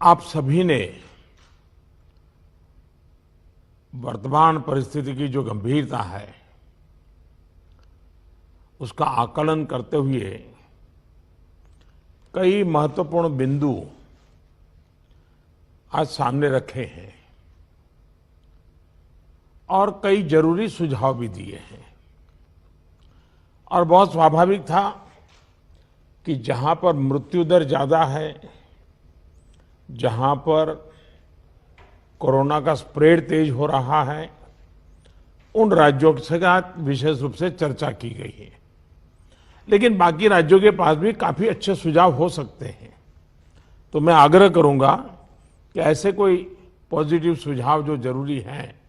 आप सभी ने वर्तमान परिस्थिति की जो गंभीरता है उसका आकलन करते हुए कई महत्वपूर्ण बिंदु आज सामने रखे हैं और कई जरूरी सुझाव भी दिए हैं। और बहुत स्वाभाविक था कि जहां पर मृत्यु दर ज्यादा है, जहां पर कोरोना का स्प्रेड तेज हो रहा है, उन राज्यों के साथ विशेष रूप से चर्चा की गई है। लेकिन बाकी राज्यों के पास भी काफी अच्छे सुझाव हो सकते हैं। तो मैं आग्रह करूंगा कि ऐसे कोई पॉजिटिव सुझाव जो जरूरी हैं,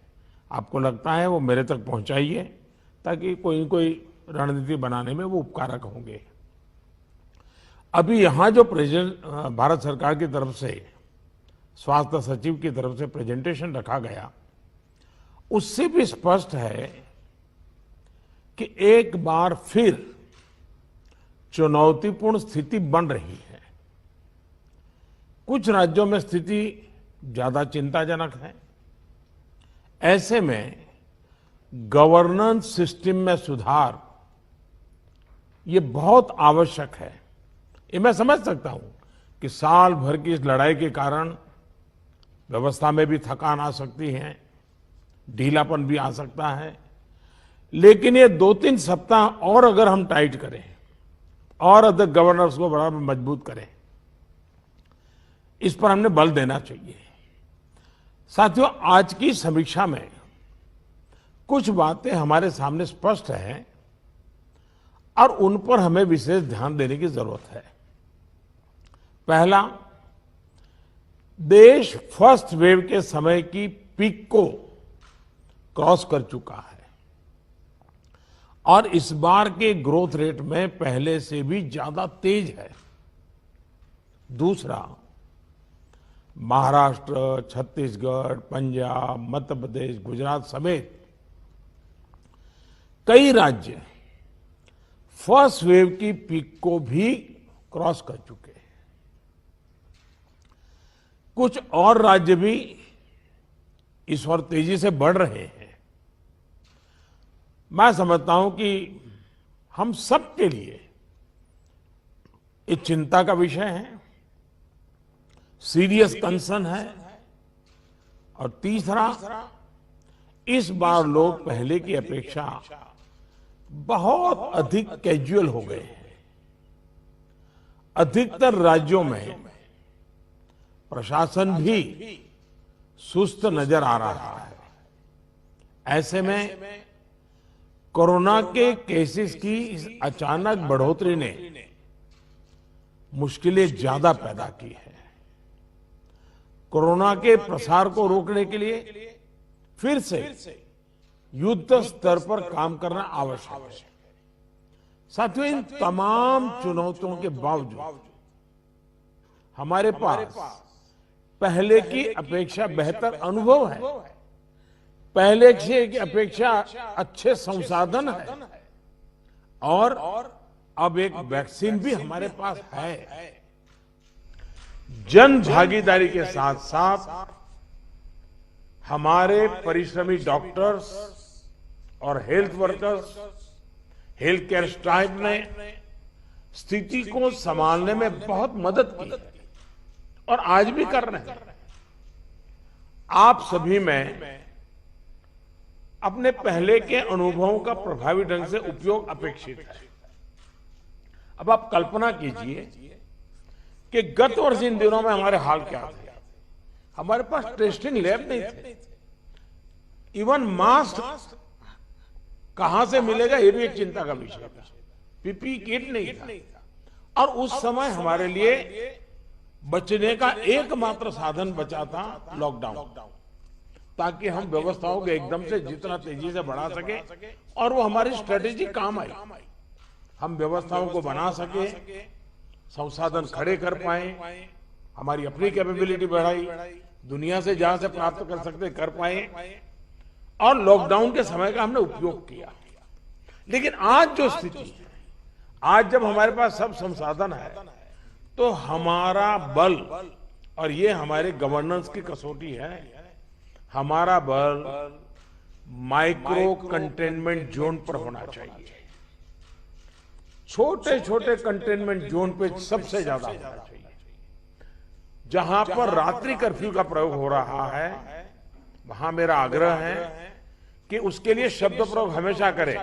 आपको लगता है वो मेरे तक पहुंचाइए, ताकि कोई कोई रणनीति बनाने में वो उपकारक होंगे। अभी यहां जो भारत सरकार की तरफ से स्वास्थ्य सचिव की तरफ से प्रेजेंटेशन रखा गया, उससे भी स्पष्ट है कि एक बार फिर चुनौतीपूर्ण स्थिति बन रही है। कुछ राज्यों में स्थिति ज्यादा चिंताजनक है। ऐसे में गवर्नेंस सिस्टम में सुधार ये बहुत आवश्यक है। ये मैं समझ सकता हूं कि साल भर की इस लड़ाई के कारण व्यवस्था में भी थकान आ सकती है, ढीलापन भी आ सकता है। लेकिन ये 2-3 सप्ताह और अगर हम टाइट करें और अदर गवर्नर्स को बड़ा मजबूत करें, इस पर हमने बल देना चाहिए। साथियों, आज की समीक्षा में कुछ बातें हमारे सामने स्पष्ट हैं और उन पर हमें विशेष ध्यान देने की जरूरत है। पहला, देश फर्स्ट वेव के समय की पीक को क्रॉस कर चुका है और इस बार के ग्रोथ रेट में पहले से भी ज्यादा तेज है। दूसरा, महाराष्ट्र, छत्तीसगढ़, पंजाब, मध्य प्रदेश, गुजरात समेत कई राज्य फर्स्ट वेव की पीक को भी क्रॉस कर चुके हैं। कुछ और राज्य भी इस ओर तेजी से बढ़ रहे हैं। मैं समझता हूं कि हम सब के लिए ये चिंता का विषय है, सीरियस कंसर्न है। और तीसरा, इस बार लोग पहले की अपेक्षा बहुत अधिक कैजुअल हो गए हैं। अधिकतर राज्यों में प्रशासन भी सुस्त नजर आ रहा है। ऐसे में कोरोना के केसेस की इस अचानक बढ़ोतरी ने मुश्किलें ज्यादा पैदा की है। कोरोना के प्रसार को रोकने के लिए फिर से युद्ध स्तर पर काम करना आवश्यक है। साथियों, इन तमाम चुनौतियों के बावजूद हमारे पास पहले की अपेक्षा बेहतर अनुभव है, पहले की अपेक्षा अच्छे संसाधन है और अब एक वैक्सीन भी हमारे पास है। जन भागीदारी के साथ साथ हमारे परिश्रमी डॉक्टर्स और health workers, health care staff ने स्थिति को संभालने में बहुत मदद की है और आज भी कर रहे हैं। आप सभी में अपने पहले के अनुभवों का प्रभावी ढंग से उपयोग अपेक्षित है। अब आप कल्पना कीजिए कि गत वर्ष इन दिनों में हमारे हाल क्या थे। हमारे पास टेस्टिंग लैब नहीं थे, इवन मास्क कहां से मिलेगा ये भी एक चिंता का विषय था, पीपी किट नहीं था। और उस समय हमारे लिए बचने का एकमात्र साधन बचा था लॉकडाउन, ताकि हम व्यवस्थाओं को एकदम से जितना तेजी से बढ़ा सके और वो हमारी स्ट्रेटेजी काम आई। हम व्यवस्थाओं को बना सके, संसाधन खड़े कर पाए, हमारी अपनी कैपेबिलिटी बढ़ाई, दुनिया से जहां से प्राप्त कर सकते कर पाए और लॉकडाउन के समय का हमने उपयोग किया। लेकिन आज जो स्थिति है, आज जब हमारे पास सब संसाधन है, तो हमारा बल और ये हमारे गवर्नेंस की कसौटी है। हमारा बल माइक्रो कंटेनमेंट जोन पर होना चाहिए। छोटे छोटे कंटेनमेंट जोन पे सबसे ज्यादा होना चाहिए। जहां पर रात्रि कर्फ्यू का प्रयोग हो रहा है, वहां मेरा आग्रह है कि उसके लिए शब्द प्रयोग हमेशा करें,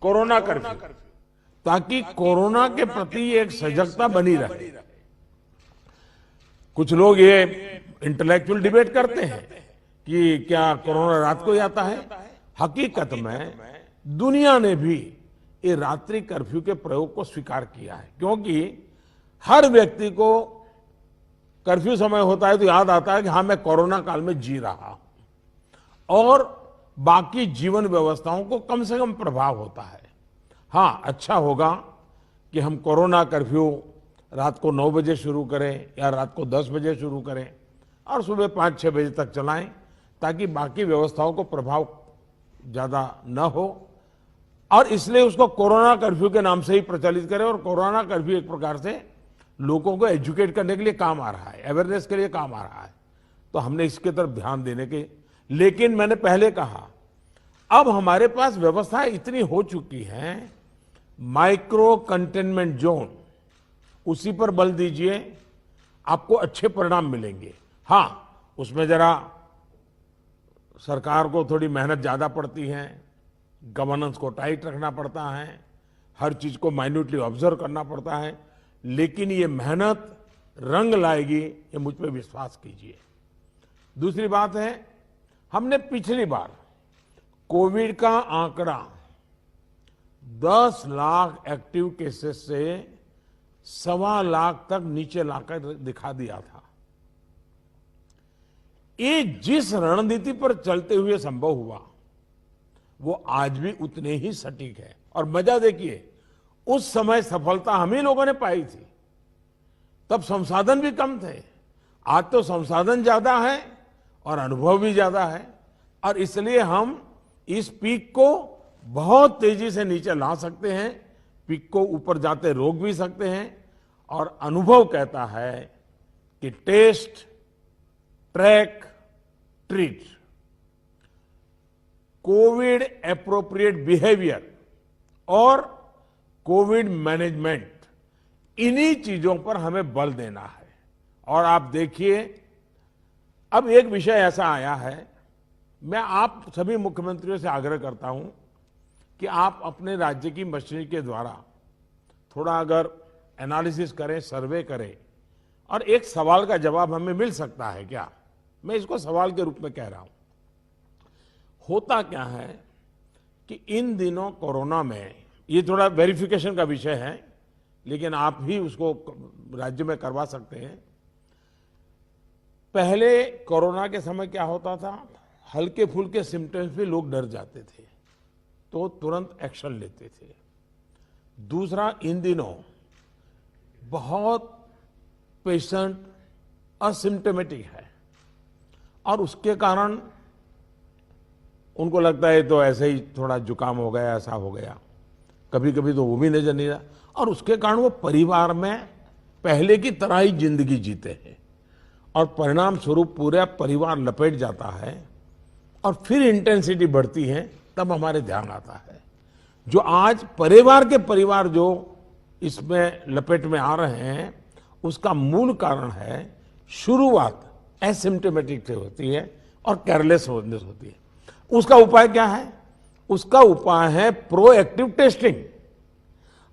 कोरोना कर्फ्यू, ताकि कोरोना के प्रति एक सजगता बनी रहे। कुछ लोग ये इंटेलेक्चुअल डिबेट करते हैं कि क्या कोरोना रात को ही आता है। हकीकत में दुनिया ने भी ये रात्रि कर्फ्यू के प्रयोग को स्वीकार किया है, क्योंकि हर व्यक्ति को कर्फ्यू समय होता है तो याद आता है कि हाँ, मैं कोरोना काल में जी रहा हूं और बाकी जीवन व्यवस्थाओं को कम से कम प्रभाव होता है। हाँ, अच्छा होगा कि हम कोरोना कर्फ्यू रात को 9 बजे शुरू करें या रात को 10 बजे शुरू करें और सुबह 5-6 बजे तक चलाएं, ताकि बाकी व्यवस्थाओं को प्रभाव ज्यादा न हो। और इसलिए उसको कोरोना कर्फ्यू के नाम से ही प्रचलित करें। और कोरोना कर्फ्यू एक प्रकार से लोगों को एजुकेट करने के लिए काम आ रहा है, अवेयरनेस के लिए काम आ रहा है, तो हमने इसके तरफ ध्यान देने के। लेकिन मैंने पहले कहा, अब हमारे पास व्यवस्थाएं इतनी हो चुकी हैं, माइक्रो कंटेनमेंट जोन, उसी पर बल दीजिए, आपको अच्छे परिणाम मिलेंगे। हाँ, उसमें जरा सरकार को थोड़ी मेहनत ज्यादा पड़ती है, गवर्नेंस को टाइट रखना पड़ता है, हर चीज को माइन्यूटली ऑब्जर्व करना पड़ता है, लेकिन ये मेहनत रंग लाएगी, ये मुझ पर विश्वास कीजिए। दूसरी बात है, हमने पिछली बार कोविड का आंकड़ा 10 लाख एक्टिव केसेस से 1.25 लाख तक नीचे लाकर दिखा दिया था। ये जिस रणनीति पर चलते हुए संभव हुआ, वो आज भी उतने ही सटीक है। और मजा देखिए, उस समय सफलता हम ही लोगों ने पाई थी, तब संसाधन भी कम थे। आज तो संसाधन ज्यादा है और अनुभव भी ज्यादा है, और इसलिए हम इस पीक को बहुत तेजी से नीचे ला सकते हैं, पीक को ऊपर जाते रोक भी सकते हैं। और अनुभव कहता है कि test, track, treat, covid appropriate behaviour और कोविड मैनेजमेंट, इन्हीं चीजों पर हमें बल देना है। और आप देखिए, अब एक विषय ऐसा आया है, मैं आप सभी मुख्यमंत्रियों से आग्रह करता हूं कि आप अपने राज्य की मशीनरी के द्वारा थोड़ा अगर एनालिसिस करें, सर्वे करें, और एक सवाल का जवाब हमें मिल सकता है क्या, मैं इसको सवाल के रूप में कह रहा हूं। होता क्या है कि इन दिनों कोरोना में, ये थोड़ा वेरिफिकेशन का विषय है, लेकिन आप भी उसको राज्य में करवा सकते हैं। पहले कोरोना के समय क्या होता था, हल्के फुल्के सिम्टम्स भी लोग डर जाते थे, तो तुरंत एक्शन लेते थे। दूसरा, इन दिनों बहुत पेशेंट असिम्टोमेटिक है और उसके कारण उनको लगता है तो ऐसे ही थोड़ा जुकाम हो गया, ऐसा हो गया, कभी कभी तो वो भी नजर नहीं रहा, और उसके कारण वो परिवार में पहले की तरह ही जिंदगी जीते हैं और परिणाम स्वरूप पूरा परिवार लपेट जाता है और फिर इंटेंसिटी बढ़ती है। तब हमारे ध्यान आता है, जो आज परिवार जो इसमें लपेट में आ रहे हैं, उसका मूल कारण है शुरुआत एसिम्टोमेटिक से होती है और केयरलेस होती है। उसका उपाय क्या है? उसका उपाय है प्रोएक्टिव टेस्टिंग।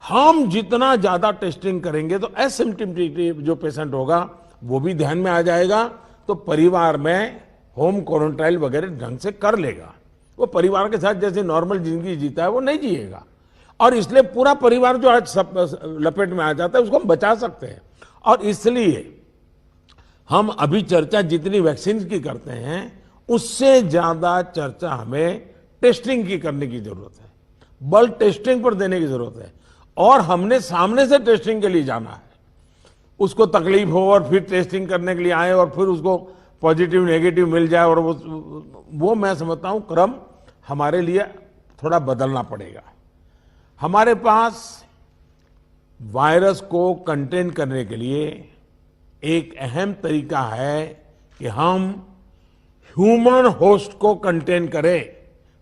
हम जितना ज्यादा टेस्टिंग करेंगे तो एसिम्टोमेटिक जो पेशेंट होगा वो भी ध्यान में आ जाएगा, तो परिवार में होम क्वारंटाइन वगैरह ढंग से कर लेगा। वो परिवार के साथ जैसे नॉर्मल जिंदगी जीता है वो नहीं जिएगा, और इसलिए पूरा परिवार जो आज सब लपेट में आ जाता है उसको हम बचा सकते हैं। और इसलिए हम अभी चर्चा जितनी वैक्सीन की करते हैं उससे ज्यादा चर्चा हमें टेस्टिंग की करने की जरूरत है, बल टेस्टिंग पर देने की जरूरत है। और हमने सामने से टेस्टिंग के लिए जाना है, उसको तकलीफ हो और फिर टेस्टिंग करने के लिए आए और फिर उसको पॉजिटिव नेगेटिव मिल जाए, और वो मैं समझता हूं क्रम हमारे लिए थोड़ा बदलना पड़ेगा। हमारे पास वायरस को कंटेन करने के लिए एक अहम तरीका है कि हम ह्यूमन होस्ट को कंटेन करें।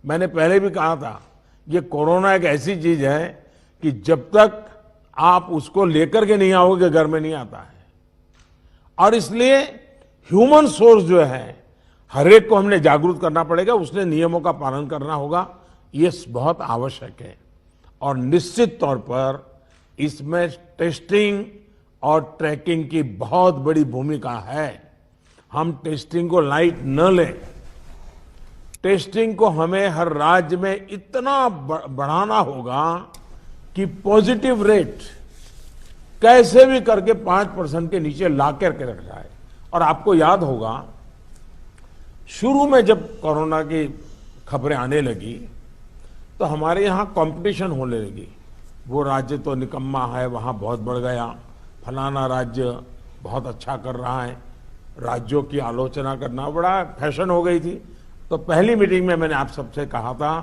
मैंने पहले भी कहा था, ये कोरोना एक ऐसी चीज है कि जब तक आप उसको लेकर के नहीं आओगे घर में नहीं आता है। और इसलिए ह्यूमन सोर्स जो है हर एक को हमने जागरूक करना पड़ेगा, उसने नियमों का पालन करना होगा, ये बहुत आवश्यक है। और निश्चित तौर पर इसमें टेस्टिंग और ट्रैकिंग की बहुत बड़ी भूमिका है। हम टेस्टिंग को लाइट न लें। टेस्टिंग को हमें हर राज्य में इतना बढ़ाना होगा कि पॉजिटिव रेट कैसे भी करके 5% के नीचे ला करके रख जाए। और आपको याद होगा, शुरू में जब कोरोना की खबरें आने लगी तो हमारे यहाँ कंपटीशन होने लगी। वो राज्य तो निकम्मा है, वहाँ बहुत बढ़ गया, फलाना राज्य बहुत अच्छा कर रहा है, राज्यों की आलोचना करना बड़ा फैशन हो गई थी। तो पहली मीटिंग में मैंने आप सबसे कहा था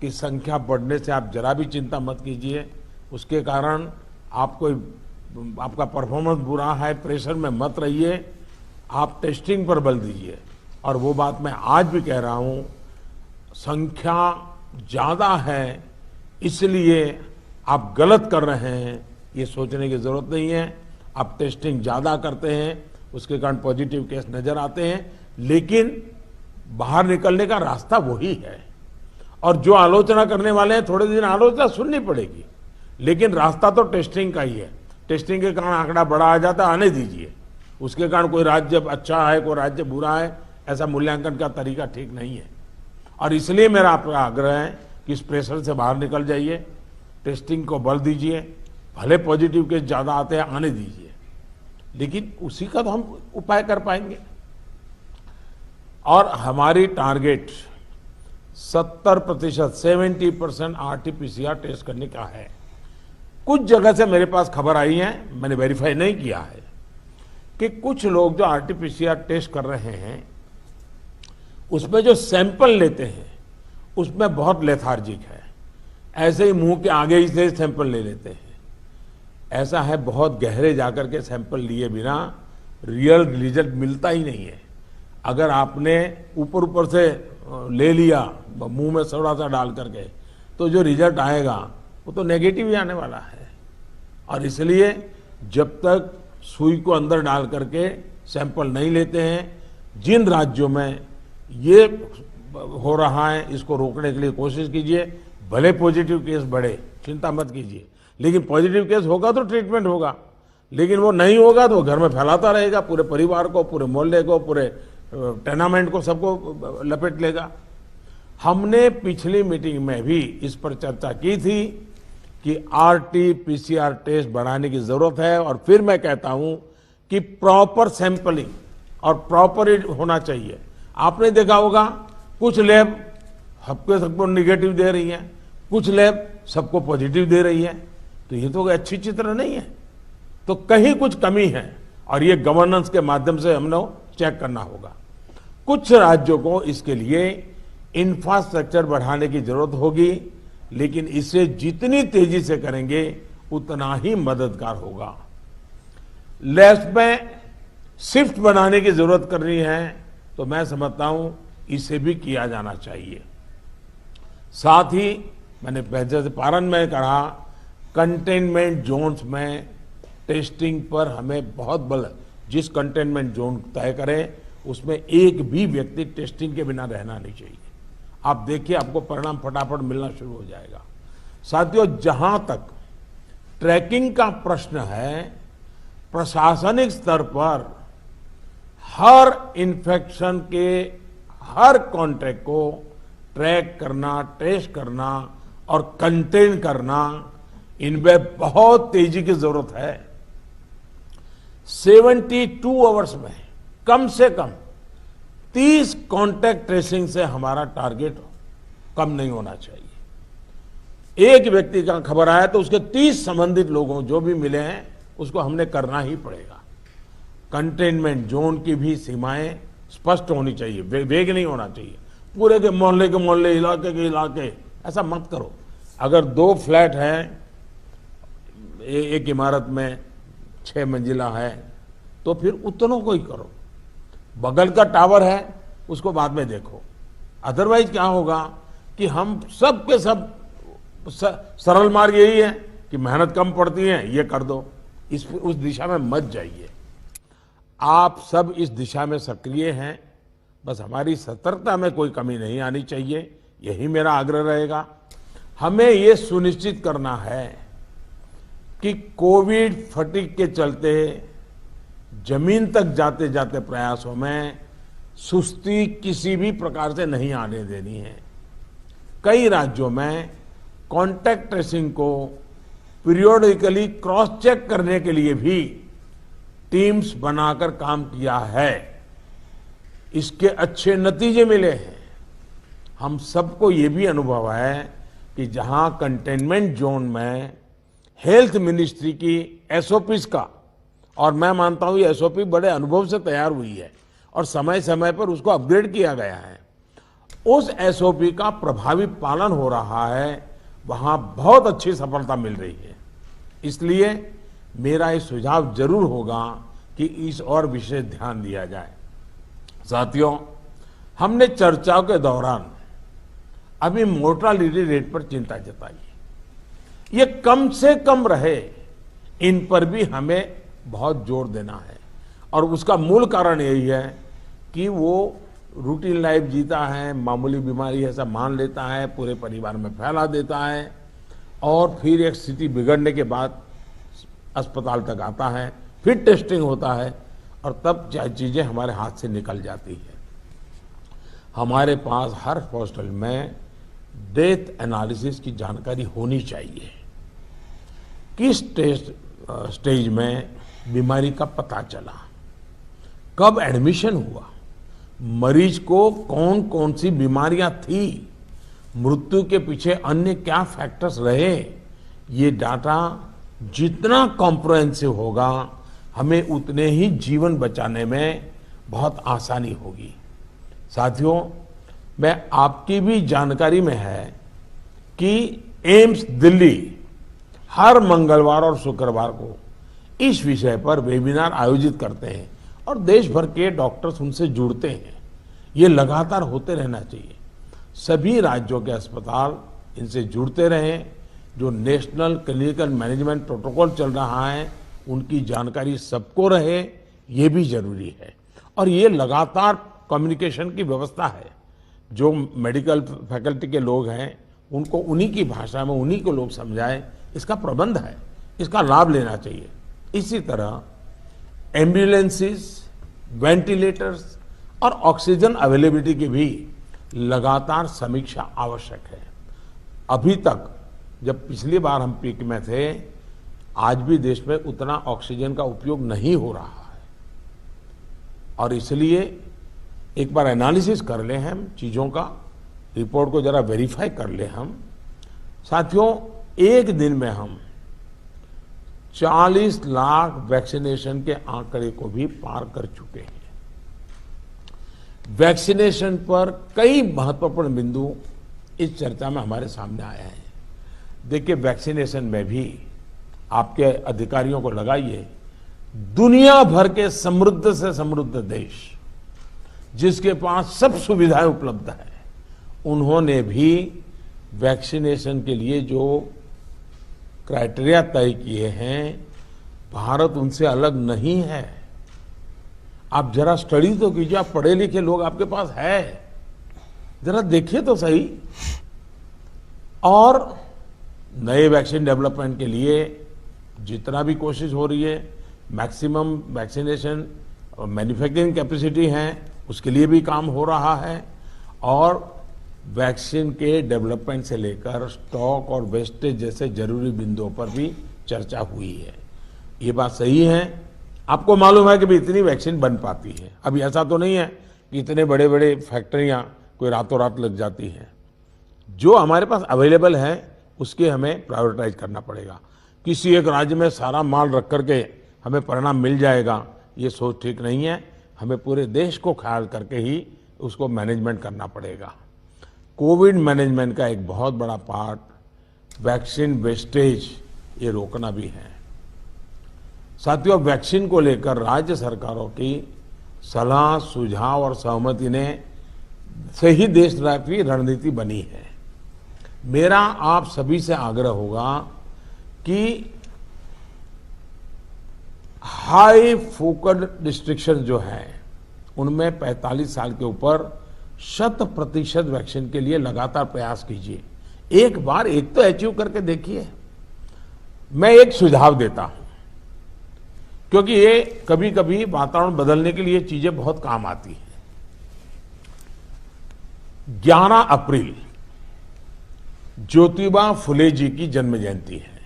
कि संख्या बढ़ने से आप जरा भी चिंता मत कीजिए, उसके कारण आपका परफॉर्मेंस बुरा है, प्रेशर में मत रहिए, आप टेस्टिंग पर बल दीजिए। और वो बात मैं आज भी कह रहा हूं, संख्या ज्यादा है इसलिए आप गलत कर रहे हैं, ये सोचने की जरूरत नहीं है। आप टेस्टिंग ज्यादा करते हैं, उसके कारण पॉजिटिव केस नजर आते हैं, लेकिन बाहर निकलने का रास्ता वही है। और जो आलोचना करने वाले हैं, थोड़े दिन आलोचना सुननी पड़ेगी, लेकिन रास्ता तो टेस्टिंग का ही है। टेस्टिंग के कारण आंकड़ा बड़ा आ जाता है, आने दीजिए। उसके कारण कोई राज्य अच्छा है, कोई राज्य बुरा है, ऐसा मूल्यांकन का तरीका ठीक नहीं है। और इसलिए मेरा आपका आग्रह है कि इस प्रेशर से बाहर निकल जाइए, टेस्टिंग को बल दीजिए। भले पॉजिटिव केस ज्यादा आते हैं, आने दीजिए, लेकिन उसी का तो हम उपाय कर पाएंगे। और हमारी टारगेट 70%, 70% RT-PCR टेस्ट करने का है। कुछ जगह से मेरे पास खबर आई है, मैंने वेरीफाई नहीं किया है, कि कुछ लोग जो RT-PCR टेस्ट कर रहे हैं उसमें जो सैंपल लेते हैं उसमें बहुत लेथार्जिक है, ऐसे ही मुंह के आगे ही से सैंपल ले लेते हैं। ऐसा है, बहुत गहरे जाकर के सैंपल लिए बिना रियल रिजल्ट मिलता ही नहीं है। अगर आपने ऊपर ऊपर से ले लिया मुंह में थोड़ा सा डाल करके, तो जो रिजल्ट आएगा वो तो नेगेटिव ही आने वाला है। और इसलिए जब तक सुई को अंदर डाल करके सैंपल नहीं लेते हैं, जिन राज्यों में ये हो रहा है इसको रोकने के लिए कोशिश कीजिए। भले पॉजिटिव केस बढ़े, चिंता मत कीजिए, लेकिन पॉजिटिव केस होगा तो ट्रीटमेंट होगा, लेकिन वो नहीं होगा तो घर में फैलाता रहेगा, पूरे परिवार को, पूरे मोहल्ले को, पूरे टेनामेंट को, सबको लपेट लेगा। हमने पिछली मीटिंग में भी इस पर चर्चा की थी कि RT-PCR टेस्ट बढ़ाने की जरूरत है। और फिर मैं कहता हूं कि प्रॉपर सैंपलिंग और प्रॉपर होना चाहिए। आपने देखा होगा, कुछ लैब सबको निगेटिव दे रही है, कुछ लैब सबको पॉजिटिव दे रही है, तो ये तो अच्छी चित्र नहीं है, तो कहीं कुछ कमी है। और ये गवर्नेंस के माध्यम से हमने चेक करना होगा। कुछ राज्यों को इसके लिए इंफ्रास्ट्रक्चर बढ़ाने की जरूरत होगी, लेकिन इसे जितनी तेजी से करेंगे उतना ही मददगार होगा। लैब्स में शिफ्ट बनाने की जरूरत करनी है, तो मैं समझता हूं इसे भी किया जाना चाहिए। साथ ही मैंने पहले से पारण में कहा, कंटेनमेंट जोन्स में टेस्टिंग पर हमें बहुत बल, जिस कंटेनमेंट जोन तय करें उसमें एक भी व्यक्ति टेस्टिंग के बिना रहना नहीं चाहिए। आप देखिए, आपको परिणाम फटाफट मिलना शुरू हो जाएगा। साथियों, जहां तक ट्रैकिंग का प्रश्न है, प्रशासनिक स्तर पर हर इन्फेक्शन के हर कॉन्टैक्ट को ट्रैक करना, टेस्ट करना और कंटेन करना, इनमें बहुत तेजी की जरूरत है। 72 आवर्स में कम से कम 30 कॉन्टैक्ट ट्रेसिंग से हमारा टारगेट कम नहीं होना चाहिए। एक व्यक्ति का खबर आया तो उसके 30 संबंधित लोगों जो भी मिले हैं उसको हमने करना ही पड़ेगा। कंटेनमेंट जोन की भी सीमाएं स्पष्ट होनी चाहिए, वेग नहीं होना चाहिए। पूरे के मोहल्ले, इलाके के इलाके, ऐसा मत करो। अगर 2 फ्लैट हैं, एक इमारत में 6 मंजिला है, तो फिर उतनों को ही करो। बगल का टावर है उसको बाद में देखो। अदरवाइज क्या होगा कि हम सब के सब सरल मार्ग यही है कि मेहनत कम पड़ती है, ये कर दो, उस दिशा में मत जाइए। आप सब इस दिशा में सक्रिय हैं, बस हमारी सतर्कता में कोई कमी नहीं आनी चाहिए, यही मेरा आग्रह रहेगा। हमें ये सुनिश्चित करना है कि कोविड फटीग के चलते जमीन तक जाते जाते प्रयासों में सुस्ती किसी भी प्रकार से नहीं आने देनी है। कई राज्यों में कॉन्टैक्ट ट्रेसिंग को पीरियोडिकली क्रॉस चेक करने के लिए भी टीम्स बनाकर काम किया है। इसके अच्छे नतीजे मिले हैं। हम सबको ये भी अनुभव है कि जहां कंटेनमेंट जोन में हेल्थ मिनिस्ट्री की एसओपीज का, और मैं मानता हूं ये एसओपी बड़े अनुभव से तैयार हुई है और समय समय पर उसको अपग्रेड किया गया है, उस एसओपी का प्रभावी पालन हो रहा है, वहां बहुत अच्छी सफलता मिल रही है। इसलिए मेरा ये सुझाव जरूर होगा कि इस और विशेष ध्यान दिया जाए। साथियों, हमने चर्चाओं के दौरान अभी मोर्टालिटी रेट पर चिंता जताई। ये कम से कम रहे, इन पर भी हमें बहुत जोर देना है। और उसका मूल कारण यही है कि वो रूटीन लाइफ जीता है, मामूली बीमारी ऐसा मान लेता है, पूरे परिवार में फैला देता है और फिर एक स्थिति बिगड़ने के बाद अस्पताल तक आता है, फिर टेस्टिंग होता है और तब चीजें हमारे हाथ से निकल जाती है। हमारे पास हर हॉस्पिटल में डेथ एनालिसिस की जानकारी होनी चाहिए। किस स्टेज में बीमारी का पता चला, कब एडमिशन हुआ, मरीज को कौन कौन सी बीमारियां थी, मृत्यु के पीछे अन्य क्या फैक्टर्स रहे, ये डाटा जितना कॉम्प्रिहेंसिव होगा हमें उतने ही जीवन बचाने में बहुत आसानी होगी। साथियों, मैं आपकी भी जानकारी में है कि एम्स दिल्ली हर मंगलवार और शुक्रवार को इस विषय पर वेबिनार आयोजित करते हैं और देश भर के डॉक्टर्स उनसे जुड़ते हैं। ये लगातार होते रहना चाहिए। सभी राज्यों के अस्पताल इनसे जुड़ते रहें। जो नेशनल क्लिनिकल मैनेजमेंट प्रोटोकॉल चल रहा है उनकी जानकारी सबको रहे, ये भी जरूरी है। और ये लगातार कम्युनिकेशन की व्यवस्था है। जो मेडिकल फैकल्टी के लोग हैं उनको उन्हीं की भाषा में उन्हीं को लोग समझाएं, इसका प्रबंध है, इसका लाभ लेना चाहिए। इसी तरह एम्बुलेंसेस, वेंटिलेटर्स और ऑक्सीजन अवेलेबिलिटी की भी लगातार समीक्षा आवश्यक है। अभी तक जब पिछली बार हम पीक में थे, आज भी देश में उतना ऑक्सीजन का उपयोग नहीं हो रहा है और इसलिए एक बार एनालिसिस कर लें हम चीजों का, रिपोर्ट को जरा वेरीफाई कर लें हम। साथियों, एक दिन में हम 40 लाख वैक्सीनेशन के आंकड़े को भी पार कर चुके हैं। वैक्सीनेशन पर कई महत्वपूर्ण बिंदु इस चर्चा में हमारे सामने आए हैं। देखिए, वैक्सीनेशन में भी आपके अधिकारियों को लगाइए, दुनिया भर के समृद्ध से समृद्ध देश जिसके पास सब सुविधाएं उपलब्ध है, उन्होंने भी वैक्सीनेशन के लिए जो क्राइटेरिया तय किए हैं, भारत उनसे अलग नहीं है। आप जरा स्टडी तो कीजिए, आप पढ़े लिखे लोग आपके पास है, जरा देखिए तो सही। और नए वैक्सीन डेवलपमेंट के लिए जितना भी कोशिश हो रही है, मैक्सिमम वैक्सीनेशन और मैन्युफैक्चरिंग कैपेसिटी है, उसके लिए भी काम हो रहा है। और वैक्सीन के डेवलपमेंट से लेकर स्टॉक और वेस्टेज जैसे जरूरी बिंदुओं पर भी चर्चा हुई है। ये बात सही है। आपको मालूम है कि भी इतनी वैक्सीन बन पाती है। अभी ऐसा तो नहीं है कि इतने बड़े बड़े फैक्ट्रियां कोई रातों रात लग जाती हैं। जो हमारे पास अवेलेबल है उसके हमें प्रायोरिटाइज करना पड़ेगा। किसी एक राज्य में सारा माल रख करके हमें परिणाम मिल जाएगा, ये सोच ठीक नहीं है। हमें पूरे देश को ख्याल करके ही उसको मैनेजमेंट करना पड़ेगा। कोविड मैनेजमेंट का एक बहुत बड़ा पार्ट वैक्सीन वेस्टेज ये रोकना भी है। साथियों, वैक्सीन को लेकर राज्य सरकारों की सलाह, सुझाव और सहमति ने से ही देशव्यापी रणनीति बनी है। मेरा आप सभी से आग्रह होगा कि हाई फोकस्ड डिस्ट्रिक्शन जो है उनमें 45 साल के ऊपर 100% वैक्सीन के लिए लगातार प्रयास कीजिए। एक बार एक तो अचीव करके देखिए। मैं एक सुझाव देता हूं, क्योंकि ये कभी कभी वातावरण बदलने के लिए चीजें बहुत काम आती हैं। 11 अप्रैल ज्योतिबा फुले जी की जन्म जयंती है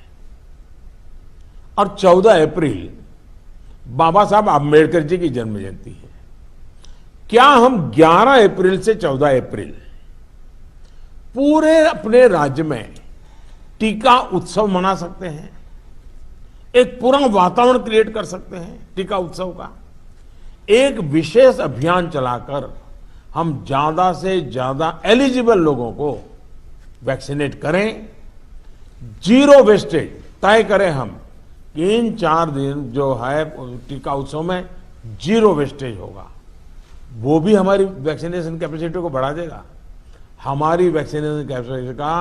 और 14 अप्रैल बाबा साहब आम्बेडकर जी की जन्म जयंती है। क्या हम 11 अप्रैल से 14 अप्रैल पूरे अपने राज्य में टीका उत्सव मना सकते हैं? एक पूरा वातावरण क्रिएट कर सकते हैं टीका उत्सव का। एक विशेष अभियान चलाकर हम ज्यादा से ज्यादा एलिजिबल लोगों को वैक्सीनेट करें। जीरो वेस्टेज तय करें हम कि इन 4 दिन जो है टीका उत्सव में जीरो वेस्टेज होगा। वो भी हमारी वैक्सीनेशन कैपेसिटी को बढ़ा देगा। हमारी वैक्सीनेशन कैपेसिटी का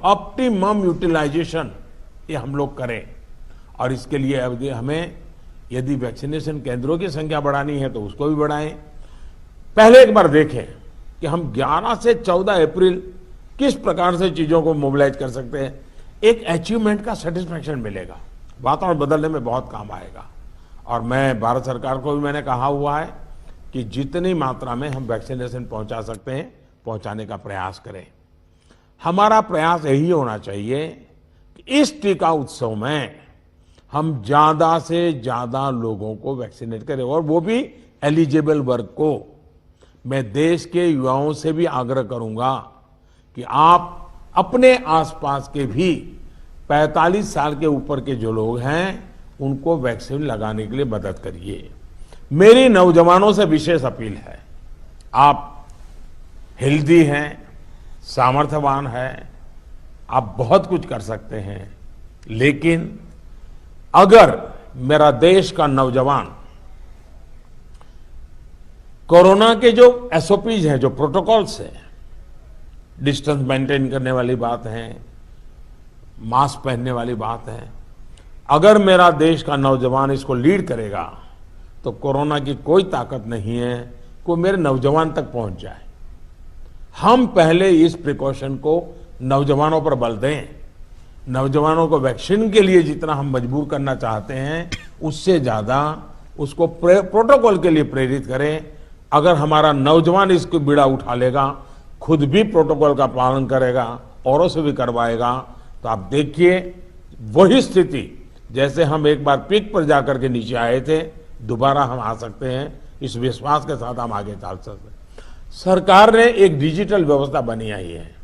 ऑप्टिमम यूटिलाइजेशन ये हम लोग करें। और इसके लिए अब हमें यदि वैक्सीनेशन केंद्रों की संख्या बढ़ानी है तो उसको भी बढ़ाएं। पहले एक बार देखें कि हम 11 से 14 अप्रैल किस प्रकार से चीजों को मोबिलाइज कर सकते हैं। एक अचीवमेंट का सेटिस्फैक्शन मिलेगा, वातावरण बदलने में बहुत काम आएगा। और मैं भारत सरकार को भी मैंने कहा हुआ है कि जितनी मात्रा में हम वैक्सीनेशन पहुंचा सकते हैं पहुंचाने का प्रयास करें। हमारा प्रयास यही होना चाहिए कि इस टीका उत्सव में हम ज्यादा से ज्यादा लोगों को वैक्सीनेट करें, और वो भी एलिजिबल वर्ग को। मैं देश के युवाओं से भी आग्रह करूंगा कि आप अपने आसपास के भी 45 साल के ऊपर के जो लोग हैं उनको वैक्सीन लगाने के लिए मदद करिए। मेरी नौजवानों से विशेष अपील है, आप हेल्दी हैं, सामर्थ्यवान हैं, आप बहुत कुछ कर सकते हैं, लेकिन अगर मेरा देश का नौजवान कोरोना के जो एसओपीज हैं, जो प्रोटोकॉल्स हैं, डिस्टेंस मेंटेन करने वाली बात है, मास्क पहनने वाली बात है, अगर मेरा देश का नौजवान इसको लीड करेगा तो कोरोना की कोई ताकत नहीं है कि मेरे नौजवान तक पहुंच जाए। हम पहले इस प्रिकॉशन को नौजवानों पर बल दें। नौजवानों को वैक्सीन के लिए जितना हम मजबूर करना चाहते हैं उससे ज्यादा उसको प्रोटोकॉल के लिए प्रेरित करें। अगर हमारा नौजवान इसको बीड़ा उठा लेगा, खुद भी प्रोटोकॉल का पालन करेगा, औरों से भी करवाएगा, तो आप देखिए वही स्थिति जैसे हम एक बार पीक पर जाकर के नीचे आए थे, दोबारा हम आ सकते हैं। इस विश्वास के साथ हम आगे चल सकते हैं। सरकार ने एक डिजिटल व्यवस्था बनाई है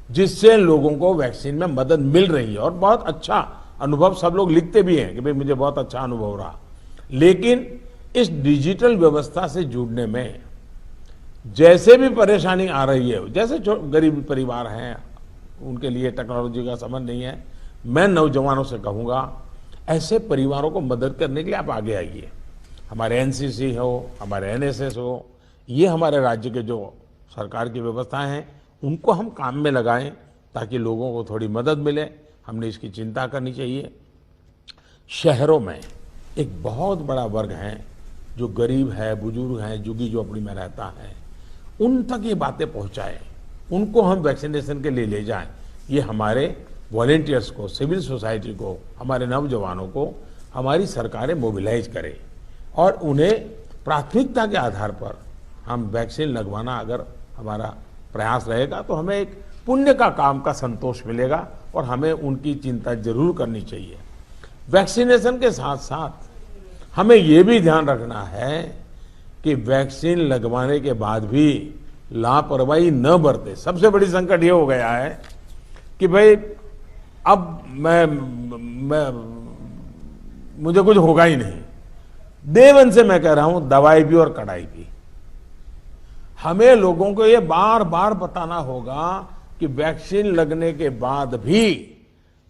जिससे लोगों को वैक्सीन में मदद मिल रही है और बहुत अच्छा अनुभव सब लोग लिखते भी हैं कि भाई मुझे बहुत अच्छा अनुभव रहा। लेकिन इस डिजिटल व्यवस्था से जुड़ने में जैसे भी परेशानी आ रही है, जैसे गरीब परिवार हैं उनके लिए टेक्नोलॉजी का समझ नहीं है, मैं नौजवानों से कहूंगा ऐसे परिवारों को मदद करने के लिए आप आगे आइए। हमारे एनसीसी हो, हमारे एनएसएस हो, ये हमारे राज्य के जो सरकार की व्यवस्थाएं हैं उनको हम काम में लगाएं ताकि लोगों को थोड़ी मदद मिले। हमने इसकी चिंता करनी चाहिए। शहरों में एक बहुत बड़ा वर्ग है जो गरीब है, बुजुर्ग है, झुग्गी झोपड़ी में रहता है, उन तक ये बातें पहुंचाएं, उनको हम वैक्सीनेशन के लिए ले जाएं। ये हमारे वॉलेंटियर्स को, सिविल सोसाइटी को, हमारे नौजवानों को हमारी सरकारें मोबिलाइज करें और उन्हें प्राथमिकता के आधार पर हम वैक्सीन लगवाना अगर हमारा प्रयास रहेगा तो हमें एक पुण्य का काम का संतोष मिलेगा और हमें उनकी चिंता जरूर करनी चाहिए। वैक्सीनेशन के साथ साथ हमें ये भी ध्यान रखना है कि वैक्सीन लगवाने के बाद भी लापरवाही न बरते। सबसे बड़ी संकट ये हो गया है कि भाई अब मुझे कुछ होगा ही नहीं। देवन से मैं कह रहा हूं, दवाई भी और कड़ाई भी। हमें लोगों को ये बार बार बताना होगा कि वैक्सीन लगने के बाद भी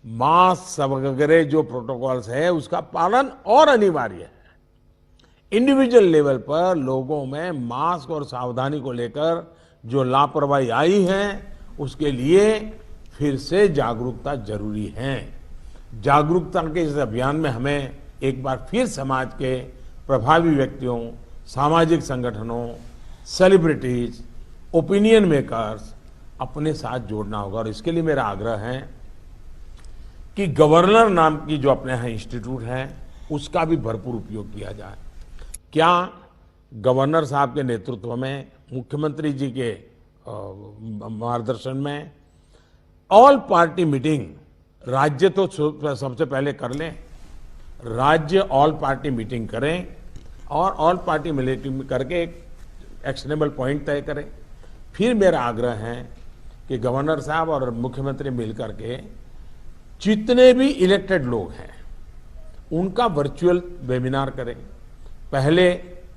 मास्क वगैरह जो प्रोटोकॉल्स है उसका पालन और अनिवार्य है। इंडिविजुअल लेवल पर लोगों में मास्क और सावधानी को लेकर जो लापरवाही आई है उसके लिए फिर से जागरूकता जरूरी है। जागरूकता के इस अभियान में हमें एक बार फिर समाज के प्रभावी व्यक्तियों, सामाजिक संगठनों, सेलिब्रिटीज, ओपिनियन मेकर्स अपने साथ जोड़ना होगा। और इसके लिए मेरा आग्रह है कि गवर्नर नाम की जो अपने यहाँ इंस्टीट्यूट है उसका भी भरपूर उपयोग किया जाए। क्या गवर्नर साहब के नेतृत्व में, मुख्यमंत्री जी के मार्गदर्शन में ऑल पार्टी मीटिंग, राज्य तो सबसे पहले कर लें, राज्य ऑल पार्टी मीटिंग करें और ऑल पार्टी मीटिंग करके एक एक्शनेबल पॉइंट तय करें। फिर मेरा आग्रह है कि गवर्नर साहब और मुख्यमंत्री मिलकर के जितने भी इलेक्टेड लोग हैं उनका वर्चुअल वेबिनार करें। पहले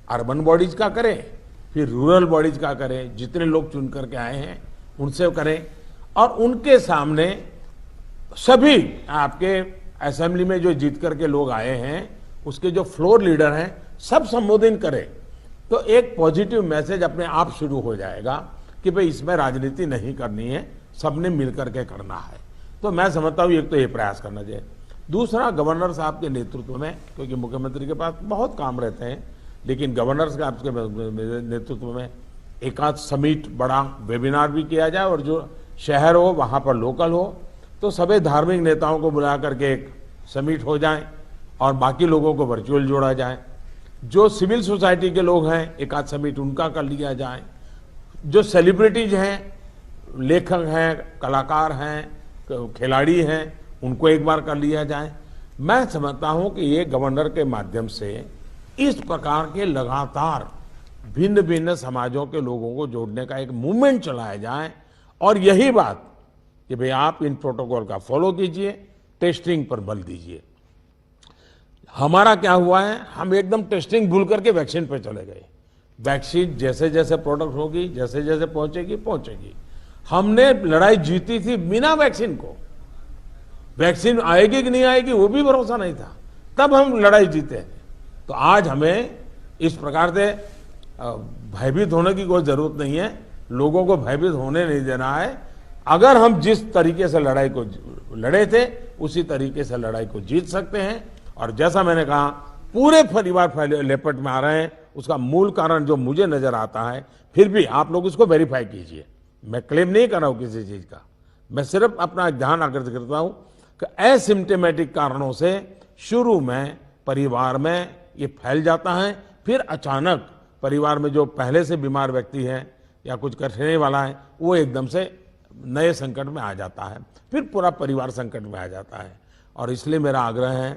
अर्बन बॉडीज का करें, फिर रूरल बॉडीज का करें, जितने लोग चुन करके आए हैं उनसे करें और उनके सामने सभी आपके असेंबली में जो जीत करके लोग आए हैं उसके जो फ्लोर लीडर हैं सब संबोधित करें। तो एक पॉजिटिव मैसेज अपने आप शुरू हो जाएगा कि भाई इसमें राजनीति नहीं करनी है, सबने मिलकर के करना है। तो मैं समझता हूँ एक तो ये प्रयास करना चाहिए। दूसरा, गवर्नर साहब के नेतृत्व में, क्योंकि मुख्यमंत्री के पास बहुत काम रहते हैं, लेकिन गवर्नर साहब के नेतृत्व में एक आध समिट, बड़ा वेबिनार भी किया जाए और जो शहर हो वहाँ पर लोकल हो तो सभी धार्मिक नेताओं को बुला करके एक समिट हो जाए और बाकी लोगों को वर्चुअल जोड़ा जाए। जो सिविल सोसाइटी के लोग हैं एक आध समिट उनका कर लिया जाए। जो सेलिब्रिटीज हैं, लेखक हैं, कलाकार हैं, खिलाड़ी हैं, उनको एक बार कर लिया जाए। मैं समझता हूं कि ये गवर्नर के माध्यम से इस प्रकार के लगातार भिन्न भिन्न समाजों के लोगों को जोड़ने का एक मूवमेंट चलाया जाए। और यही बात कि भाई आप इन प्रोटोकॉल का फॉलो कीजिए, टेस्टिंग पर बल दीजिए। हमारा क्या हुआ है, हम एकदम टेस्टिंग भूल करके वैक्सीन पे चले गए। वैक्सीन जैसे जैसे प्रोडक्ट होगी, जैसे जैसे पहुंचेगी। हमने लड़ाई जीती थी बिना वैक्सीन को। वैक्सीन आएगी कि नहीं आएगी वो भी भरोसा नहीं था, तब हम लड़ाई जीते हैं। तो आज हमें इस प्रकार से भयभीत होने की कोई जरूरत नहीं है, लोगों को भयभीत होने नहीं देना है। अगर हम जिस तरीके से लड़ाई को लड़े थे उसी तरीके से लड़ाई को जीत सकते हैं। और जैसा मैंने कहा, पूरे परिवार लेपट में आ रहे हैं, उसका मूल कारण जो मुझे नजर आता है, फिर भी आप लोग इसको वेरीफाई कीजिए। मैं क्लेम नहीं कर रहा हूं किसी चीज का, मैं सिर्फ अपना ध्यान आकर्षित करता हूं कि एसिम्प्टोमेटिक कारणों से शुरू में परिवार में ये फैल जाता है, फिर अचानक परिवार में जो पहले से बीमार व्यक्ति है या कुछ करने वाला है वो एकदम से नए संकट में आ जाता है, फिर पूरा परिवार संकट में आ जाता है। और इसलिए मेरा आग्रह है,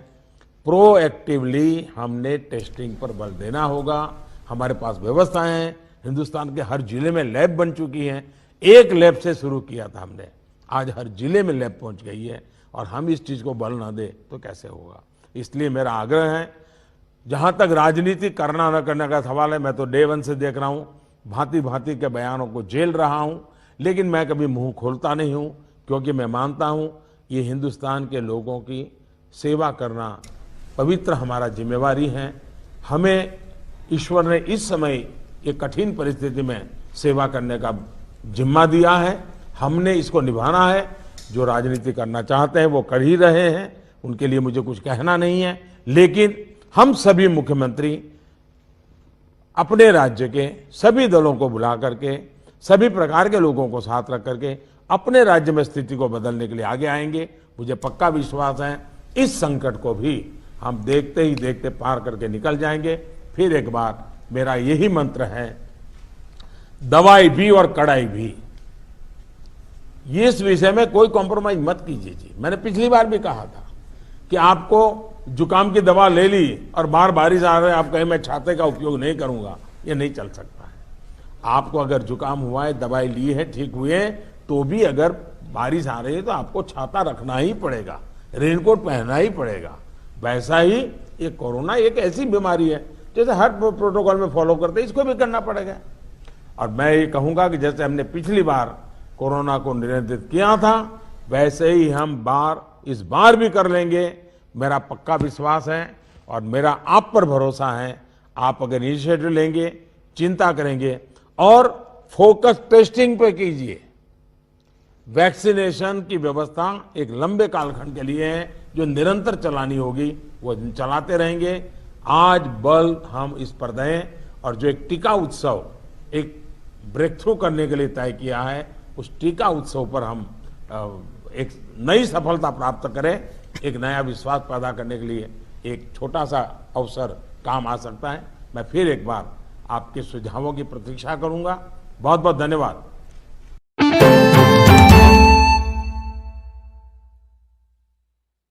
प्रोएक्टिवली हमने टेस्टिंग पर बल देना होगा। हमारे पास व्यवस्थाएं हैं, हिंदुस्तान के हर जिले में लैब बन चुकी हैं। एक लैब से शुरू किया था हमने, आज हर जिले में लैब पहुंच गई है। और हम इस चीज को बल ना दे तो कैसे होगा। इसलिए मेरा आग्रह है, जहां तक राजनीति करना न करने का सवाल है, मैं तो डे वन से देख रहा हूं, भांति भांति के बयानों को झेल रहा हूं, लेकिन मैं कभी मुंह खोलता नहीं हूं, क्योंकि मैं मानता हूं ये हिंदुस्तान के लोगों की सेवा करना पवित्र हमारा जिम्मेवारी है। हमें ईश्वर ने इस समय ये कठिन परिस्थिति में सेवा करने का जिम्मा दिया है, हमने इसको निभाना है। जो राजनीति करना चाहते हैं वो कर ही रहे हैं, उनके लिए मुझे कुछ कहना नहीं है। लेकिन हम सभी मुख्यमंत्री अपने राज्य के सभी दलों को बुला करके, सभी प्रकार के लोगों को साथ रख करके अपने राज्य में स्थिति को बदलने के लिए आगे आएंगे। मुझे पक्का विश्वास है इस संकट को भी हम देखते ही देखते पार करके निकल जाएंगे। फिर एक बार मेरा यही मंत्र है, दवाई भी और कड़ाई भी। ये इस विषय में कोई कॉम्प्रोमाइज मत कीजिए जी। मैंने पिछली बार भी कहा था कि आपको जुकाम की दवा ले ली और बार बारिश आ रही है, आप कहें मैं छाते का उपयोग नहीं करूंगा, ये नहीं चल सकता है। आपको अगर जुकाम हुआ है, दवाई ली है, ठीक हुए, तो भी अगर बारिश आ रही है तो आपको छाता रखना ही पड़ेगा, रेनकोट पहनना ही पड़ेगा। वैसा ही ये कोरोना एक ऐसी बीमारी है, जैसे हर प्रोटोकॉल में फॉलो करते हैं, इसको भी करना पड़ेगा। और मैं ये कहूंगा कि जैसे हमने पिछली बार कोरोना को नियंत्रित किया था, वैसे ही हम इस बार भी कर लेंगे, मेरा पक्का विश्वास है और मेरा आप पर भरोसा है। आप अगर इनिशिएटिव लेंगे, चिंता करेंगे और फोकस टेस्टिंग पे कीजिए। वैक्सीनेशन की व्यवस्था एक लंबे कालखंड के लिए है, जो निरंतर चलानी होगी, वो चलाते रहेंगे। आज बल हम इस पर दें और जो एक टीका उत्सव एक ब्रेक थ्रू करने के लिए तय किया है, उस टीका उत्सव पर हम एक नई सफलता प्राप्त करें। एक नया विश्वास पैदा करने के लिए एक छोटा सा अवसर काम आ सकता है। मैं फिर एक बार आपके सुझावों की प्रतीक्षा करूंगा। बहुत बहुत धन्यवाद।